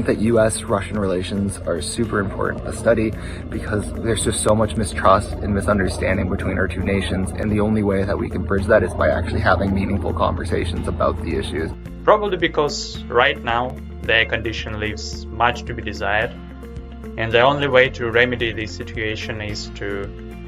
think that U.S.-Russian relations are super important to study because there's just so much mistrust and misunderstanding between our two nations, and the only way that we can bridge that is by actually having meaningful conversations about the issues. Probably because right now their condition leaves much to be desired, and the only way to remedy this situation is to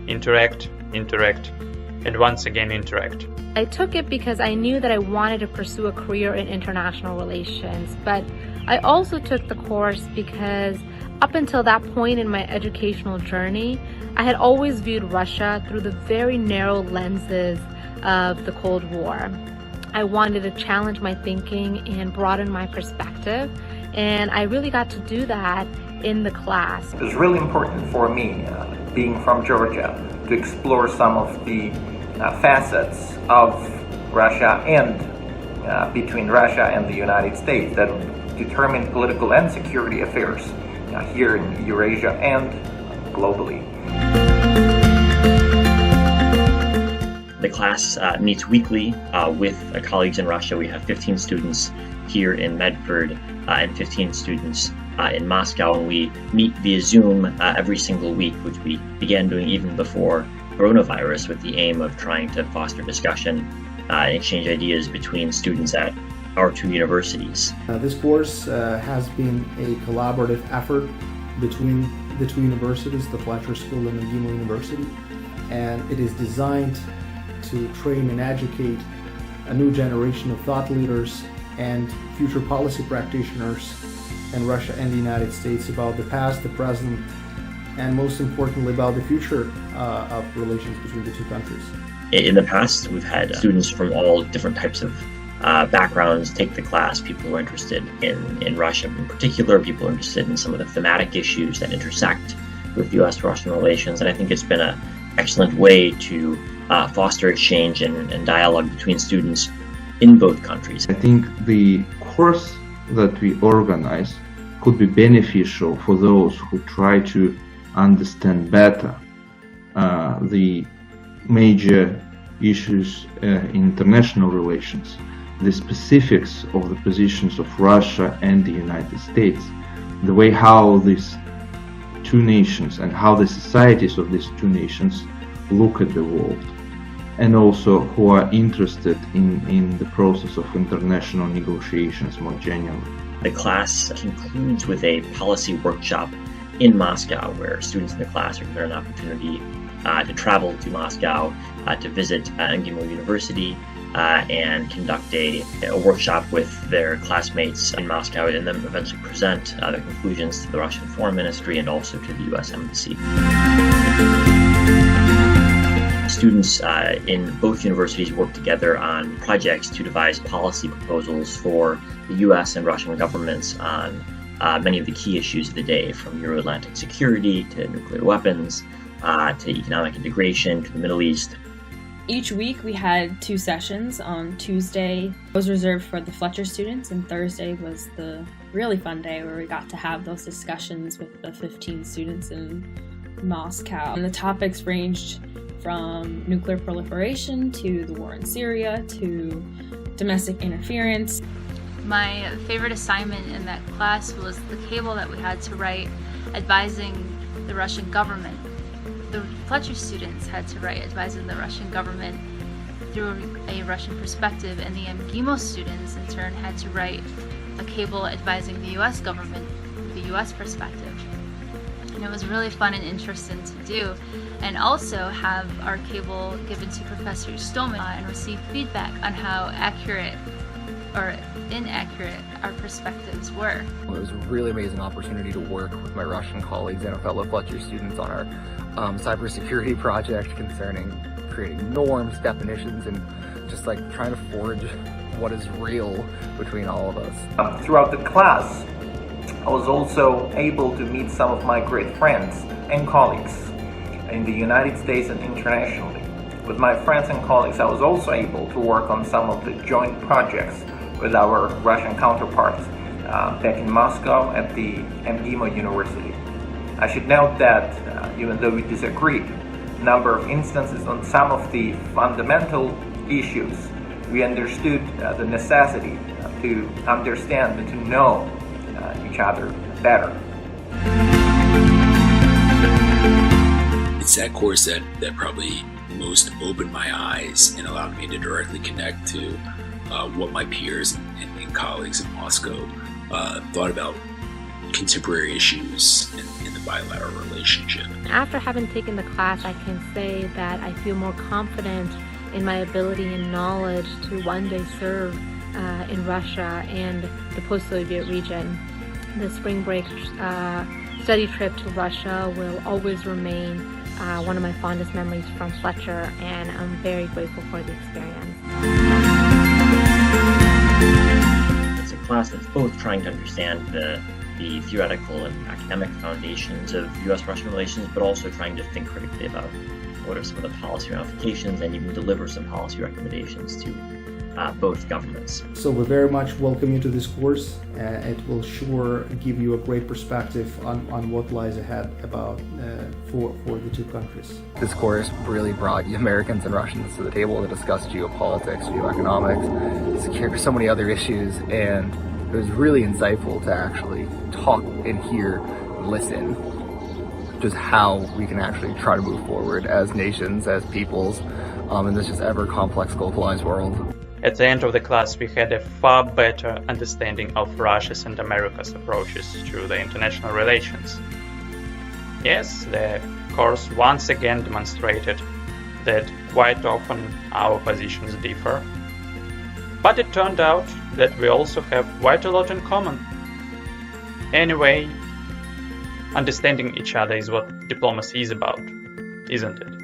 interact, and once again interact. I took it because I knew that I wanted to pursue a career in international relations, but I also took the course because up until that point in my educational journey, I had always viewed Russia through the very narrow lenses of the Cold War. I wanted to challenge my thinking and broaden my perspective, and I really got to do that in the class. It was really important for me, being from Georgia, to explore some of the facets of Russia and between Russia and the United States that determine political and security affairs here in Eurasia and globally. The class meets weekly with colleagues in Russia. We have 15 students here in Medford and 15 students in Moscow, and we meet via Zoom every single week, which we began doing even before coronavirus, with the aim of trying to foster discussion and exchange ideas between students at our two universities. This course has been a collaborative effort between the two universities, the Fletcher School and MGIMO University, and it is designed to train and educate a new generation of thought leaders and future policy practitioners in Russia and the United States about the past, the present, and most importantly about the future of relations between the two countries. In the past, we've had students from all different types of backgrounds take the class, people who are interested in Russia in particular, people who are interested in some of the thematic issues that intersect with U.S.-Russian relations, and I think it's been an excellent way to foster exchange and dialogue between students in both countries. I think the course that we organize could be beneficial for those who try to understand better the major issues in international relations, the specifics of the positions of Russia and the United States, the way how these two nations and how the societies of these two nations look at the world, and also who are interested in the process of international negotiations more generally. The class concludes with a policy workshop in Moscow, where students in the class are given an opportunity to travel to Moscow, to visit MGIMO University, and conduct a workshop with their classmates in Moscow, and then eventually present their conclusions to the Russian Foreign Ministry and also to the U.S. Embassy. Students in both universities work together on projects to devise policy proposals for the U.S. and Russian governments on many of the key issues of the day, from Euro-Atlantic security to nuclear weapons to economic integration to the Middle East. Each week we had 2 sessions. On Tuesday was reserved for the Fletcher students, and Thursday was the really fun day where we got to have those discussions with the 15 students in Moscow. And the topics ranged from nuclear proliferation to the war in Syria to domestic interference. My favorite assignment in that class was the cable that we had to write advising the Russian government. The Fletcher students had to write advising the Russian government through a Russian perspective, and the MGIMO students in turn had to write a cable advising the US government with the US perspective. And it was really fun and interesting to do, and also have our cable given to Professor Istomin and receive feedback on how accurate or inaccurate our perspectives were. It was a really amazing opportunity to work with my Russian colleagues and fellow Fletcher students on our cybersecurity project concerning creating norms, definitions, and just like trying to forge what is real between all of us. Throughout the class, I was also able to meet some of my great friends and colleagues in the United States and internationally. With my friends and colleagues, I was also able to work on some of the joint projects with our Russian counterparts back in Moscow at the MGIMO University. I should note that even though we disagreed, a number of instances on some of the fundamental issues, we understood the necessity to understand and to know each other better. It's that course that probably most opened my eyes and allowed me to directly connect to what my peers and colleagues in Moscow thought about contemporary issues in the bilateral relationship. After having taken the class, I can say that I feel more confident in my ability and knowledge to one day serve in Russia and the post-Soviet region. The spring break study trip to Russia will always remain one of my fondest memories from Fletcher, and I'm very grateful for the experience. It's a class that's both trying to understand the theoretical and academic foundations of U.S.-Russian relations, but also trying to think critically about what are some of the policy ramifications and even deliver some policy recommendations to both governments. So we very much welcome you to this course. It will sure give you a great perspective on what lies ahead about for the two countries. This course really brought Americans and Russians to the table to discuss geopolitics, geoeconomics, so many other issues, and it was really insightful to actually talk and hear, listen, just how we can actually try to move forward as nations, as peoples, in this just ever complex globalized world. At the end of the class, we had a far better understanding of Russia's and America's approaches to the international relations. Yes, the course once again demonstrated that quite often our positions differ, but it turned out that we also have quite a lot in common. Anyway, understanding each other is what diplomacy is about, isn't it?